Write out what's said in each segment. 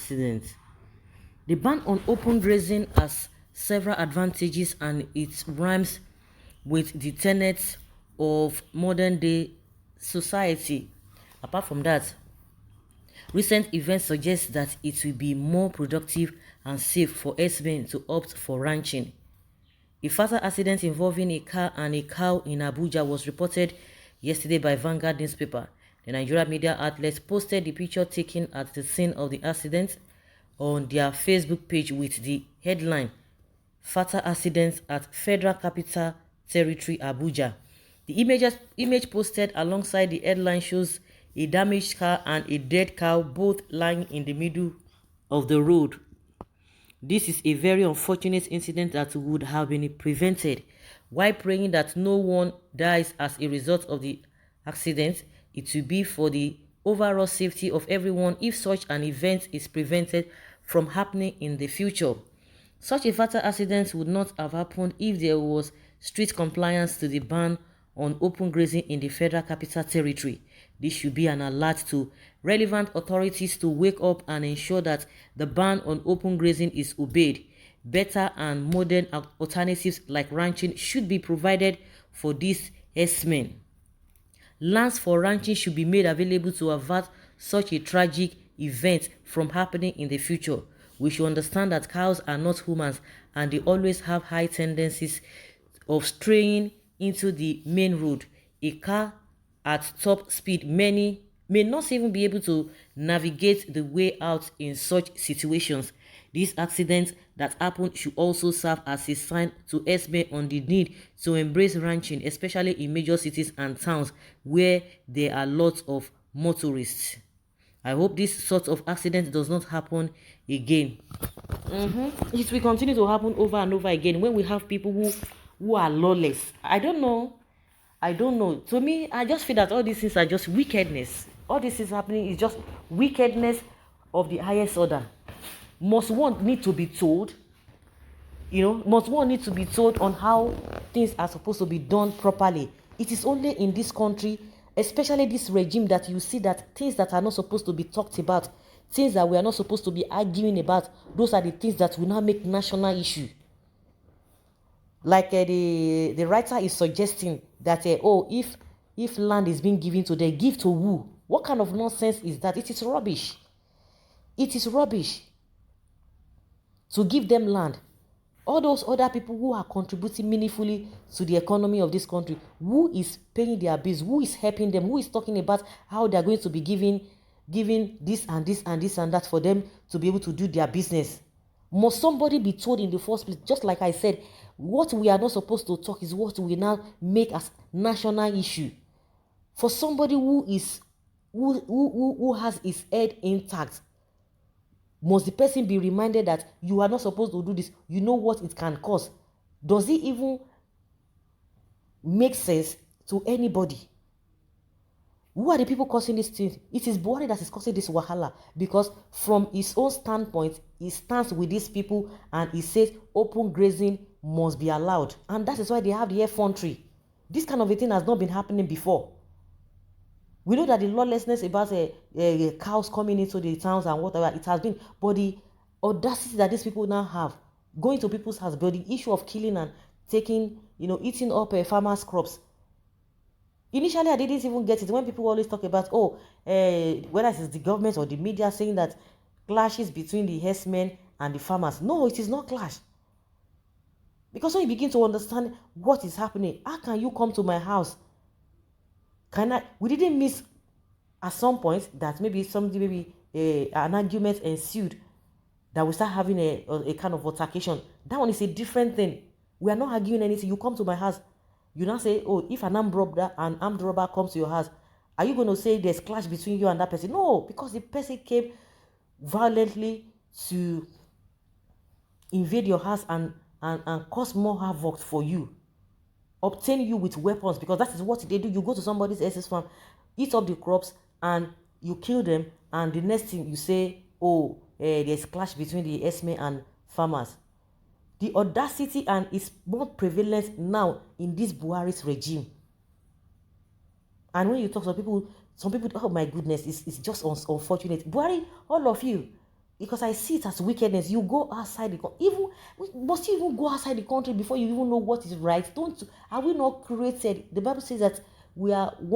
accident. The ban on open grazing has several advantages and it rhymes with the tenets of modern day society. Apart from that, recent events suggest that it will be more productive and safe for herdsmen to opt for ranching. A fatal accident involving a car and a cow in Abuja was reported yesterday by Vanguard newspaper. The Nigerian media outlet posted the picture taken at the scene of the accident on their Facebook page with the headline, "Fatal Accident at Federal Capital Territory, Abuja." The image posted alongside the headline shows a damaged car and a dead cow both lying in the middle of the road. This is a very unfortunate incident that would have been prevented. While praying that no one dies as a result of the accident, it will be for the overall safety of everyone if such an event is prevented from happening in the future. Such a fatal accident would not have happened if there was strict compliance to the ban on open grazing in the Federal Capital Territory. This should be an alert to relevant authorities to wake up and ensure that the ban on open grazing is obeyed. Better and modern alternatives like ranching should be provided for these herdsmen. Lands for ranching should be made available to avert such a tragic event from happening in the future. We should understand that cows are not humans and they always have high tendencies of straying into the main road. A car at top speed may not even be able to navigate the way out in such situations. These accidents that happen should also serve as a sign to herdsmen on the need to embrace ranching, especially in major cities and towns where there are lots of motorists. I hope this sort of accident does not happen again. It will continue to happen over and over again when we have people who are lawless. I don't know. To me, I just feel that all these things are just wickedness. All this is happening is just wickedness of the highest order. Must one need to be told? Must one need to be told on how things are supposed to be done properly? It is only in this country, especially this regime, that you see that things that are not supposed to be talked about, things that we are not supposed to be arguing about, those are the things that will now make national issue. Like the writer is suggesting that if land is being given to them, give to who? What kind of nonsense is that? It is rubbish. It is rubbish to give them land. All those other people who are contributing meaningfully to the economy of this country, who is paying their bills, who is helping them, who is talking about how they are going to be giving this and this and this and that for them to be able to do their business. Must somebody be told in the first place? Just like I said, what we are not supposed to talk is what we now make as national issue. For somebody who has his head intact, must the person be reminded that you are not supposed to do this? You know what it can cause. Does it even make sense to anybody? Who are the people causing these things? It is Buhari that is causing this wahala, because from his own standpoint, he stands with these people and he says open grazing must be allowed. And that is why they have the effrontery. This kind of a thing has not been happening before. We know that the lawlessness about cows coming into the towns and whatever, it has been. But the audacity that these people now have, going to people's house, but the issue of killing and taking, eating up farmers' crops. Initially, I didn't even get it when people always talk about, whether it's the government or the media saying that clashes between the herdsmen and the farmers. No, it is not clash. Because when you begin to understand what is happening, how can you come to my house? We didn't miss at some point that maybe an argument ensued, that we start having a kind of altercation. That one is a different thing. We are not arguing anything. You come to my house, you now say, if an armed robber comes to your house, are you going to say there's clash between you and that person? No, because the person came violently to invade your house and cause more havoc for you. Obtain you with weapons, because that is what they do. You go to somebody's else's farm, eat up the crops, and you kill them, and the next thing you say, there's clash between the herdsmen and farmers. The audacity and is more prevalent now in this Buhari's regime. And when you talk to some people, oh my goodness, it's just unfortunate. Buhari, all of you, because I see it as wickedness. You go outside the country. Must you even go outside the country before you even know what is right? Are we not created? The Bible says that we are we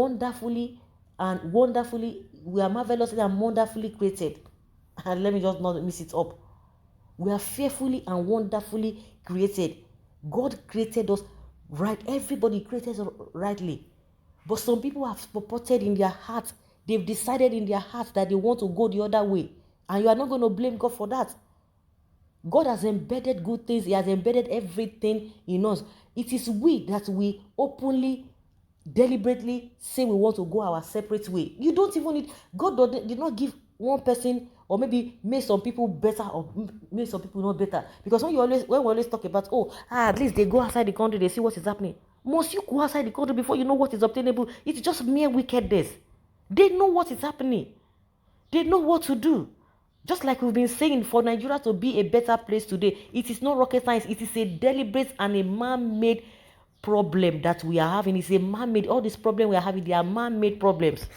are marvelously and wonderfully created. And let me just not mix it up. We are fearfully and wonderfully created. God created us right. Everybody created us rightly. But some people have purported in their heart. They've decided in their heart that they want to go the other way. And you are not going to blame God for that. God has embedded good things. He has embedded everything in us. It is we that we openly, deliberately say we want to go our separate way. You don't even need, God did not give one person, or maybe make some people better or make some people not better. Because when we always talk about, at least they go outside the country, they see what is happening. Must you go outside the country before you know what is obtainable? It's just mere wickedness. They know what is happening. They know what to do. Just like we've been saying, for Nigeria to be a better place today, it is not rocket science. It is a deliberate and a man-made problem that we are having. It's a man-made, all these problems we are having, they are man-made problems.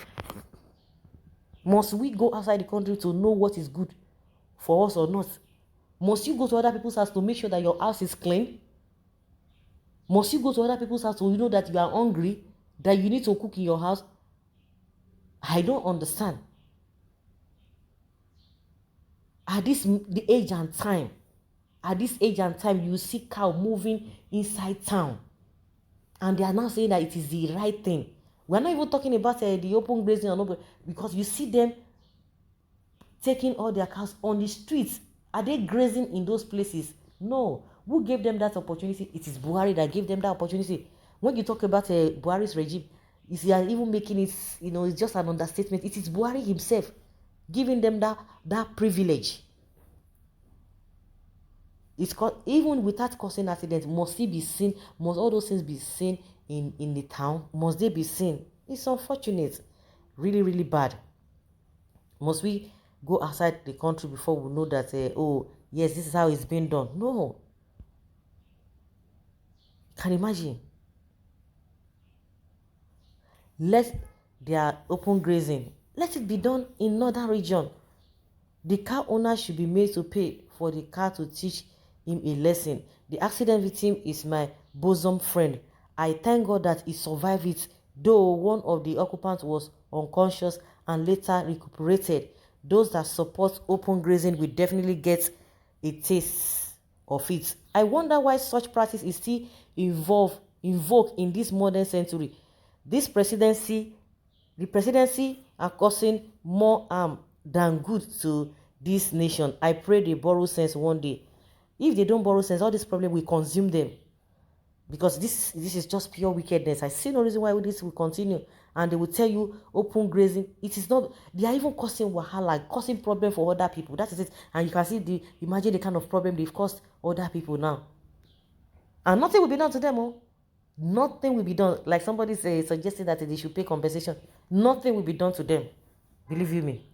Must we go outside the country to know what is good for us or not? Must you go to other people's house to make sure that your house is clean? Must you go to other people's house to know that you are hungry, that you need to cook in your house? I don't understand. At this age and time, you see cow moving inside town. And they are now saying that it is the right thing. We're not even talking about the open grazing or no, because you see them taking all their cows on the streets. Are they grazing in those places? No. Who gave them that opportunity? It is Buhari that gave them that opportunity. When you talk about Buhari's regime, you are even making it, it's just an understatement. It is Buhari himself giving them that privilege. It's called, even without causing accidents, must it be seen? Must all those things be seen in the town? Must they be seen? It's unfortunate. Really, really bad. Must we go outside the country before we know that, yes, this is how it's being done? No. Can you imagine? Let their open grazing, let it be done in northern region. The car owner should be made to pay for the car to teach him a lesson. The accident victim is my bosom friend. I thank God that he survived it, though one of the occupants was unconscious and later recuperated. Those that support open grazing will definitely get a taste of it. I wonder why such practice is still invoked in this modern century. The presidency are causing more harm than good to this nation. I pray they borrow sense one day. If they don't borrow sense, all this problem will consume them. Because this is just pure wickedness. I see no reason why this will continue. And they will tell you open grazing. It is not. They are even causing wahala, causing problem for other people. That is it. And you can see imagine the kind of problem they've caused other people now. And nothing will be done to them. Nothing will be done. Like somebody suggested that they should pay compensation. Nothing will be done to them. Believe you me.